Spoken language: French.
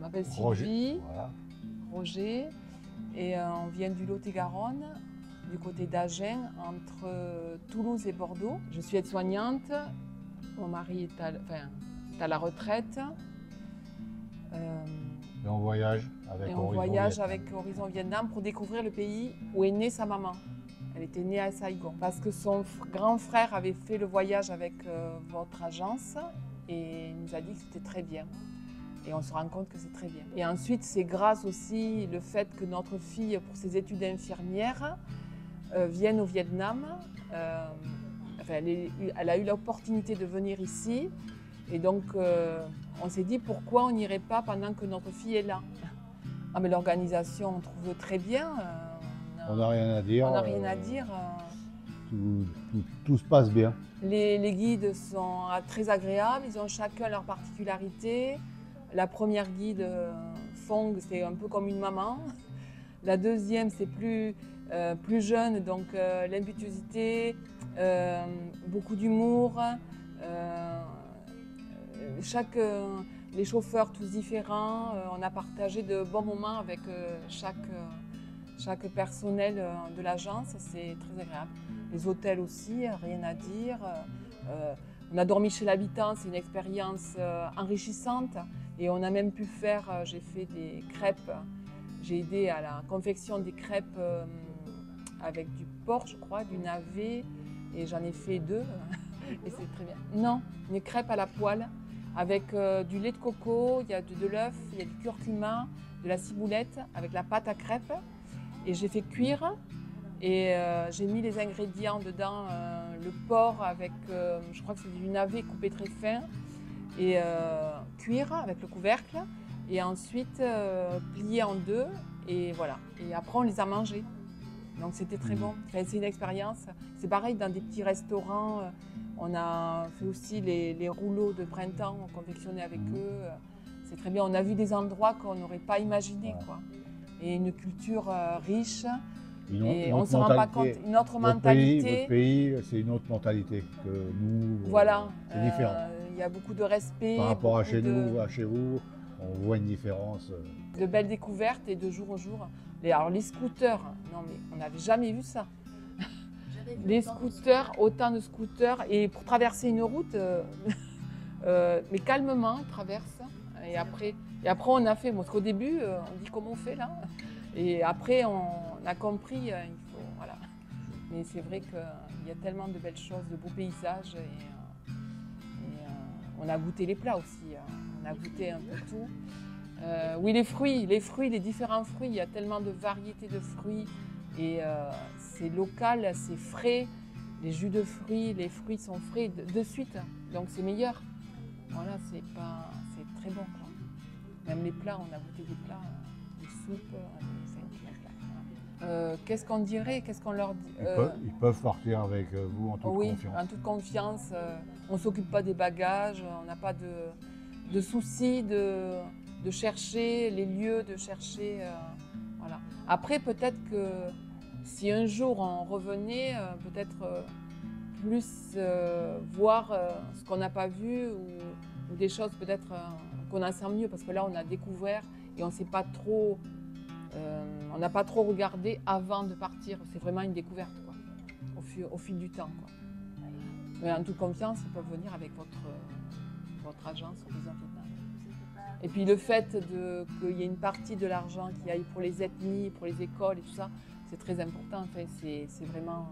m'appelle Roger. Sylvie, Voilà. Roger, et on vient du Lot-et-Garonne, du côté d'Agen, entre Toulouse et Bordeaux. Je suis aide-soignante, mon mari est à la retraite. Et on voyage avec Horizon Vietnam. Avec Horizon Vietnam pour découvrir le pays où est née sa maman. Elle était née à Saigon. Parce que son grand frère avait fait le voyage avec votre agence et il nous a dit que c'était très bien. Et on se rend compte que c'est très bien. Et ensuite, c'est grâce aussi le fait que notre fille, pour ses études d'infirmière, vienne au Vietnam. Elle a eu l'opportunité de venir ici. Et donc, on s'est dit pourquoi on n'irait pas pendant que notre fille est là. Ah, mais l'organisation, on trouve très bien. On n'a rien à dire. On n'a rien à dire. Tout se passe bien. Les guides sont très agréables, ils ont chacun leur particularité. La première guide, Fong, c'est un peu comme une maman. La deuxième, c'est plus jeune, donc l'impétuosité, beaucoup d'humour. Les chauffeurs tous différents. On a partagé de bons moments avec chaque personnel de l'agence, c'est très agréable. Les hôtels aussi, rien à dire. On a dormi chez l'habitant, c'est une expérience enrichissante. Et on a même pu faire, j'ai fait des crêpes, j'ai aidé à la confection des crêpes avec du porc, je crois, du navet, et j'en ai fait 2, et c'est très bien. Non, une crêpe à la poêle, avec du lait de coco, il y a de l'œuf, il y a du curcuma, de la ciboulette, avec la pâte à crêpes. Et j'ai fait cuire, et j'ai mis les ingrédients dedans, le porc avec, je crois que c'est du navet coupé très fin, et cuire avec le couvercle, et ensuite plier en 2, et voilà. Et après on les a mangés. Donc c'était très bon. Enfin, c'est une expérience. C'est pareil dans des petits restaurants. On a fait aussi les rouleaux de printemps, on confectionnait avec eux. C'est très bien. On a vu des endroits qu'on n'aurait pas imaginé, quoi. Et une culture riche. Et on ne se rend pas compte. Une autre mentalité. Votre pays, c'est une autre mentalité que nous. Voilà. C'est différent. Il y a beaucoup de respect. Par rapport à chez nous, à chez vous, on voit une différence. De belles découvertes et de jour au jour. Alors les scooters, non mais on n'avait jamais vu ça. Les scooters, autant de scooters, et pour traverser une route, mais calmement, ils traversent. Et après on a fait, parce qu'au début, on dit comment on fait là. Et après on a compris, il faut, voilà. Mais c'est vrai qu'il y a tellement de belles choses, de beaux paysages. Et on a goûté les plats aussi, on a goûté un peu tout. Oui, les fruits, les différents fruits, il y a tellement de variétés de fruits et c'est local, c'est frais. Les jus de fruits, les fruits sont frais de suite, donc c'est meilleur. Voilà, c'est très bon, quoi. Même les plats, on a goûté des plats, des soupes, qu'est-ce qu'on dirait, qu'est-ce qu'on leur dit Ils peuvent partir avec vous en toute confiance. Oui, en toute confiance. On ne s'occupe pas des bagages, on n'a pas de soucis de chercher les lieux, de chercher. Voilà. Après, peut-être que si un jour on revenait, peut-être plus voir ce qu'on n'a pas vu ou des choses peut-être qu'on en sent mieux, parce que là on a découvert et on sait pas trop, on n'a pas trop regardé avant de partir. C'est vraiment une découverte, quoi, au fil du temps, quoi. Mais en toute confiance, ils peuvent venir avec votre agence Horizon Vietnam. Et puis le fait qu'il y ait une partie de l'argent qui aille pour les ethnies, pour les écoles et tout ça, c'est très important. Enfin, c'est vraiment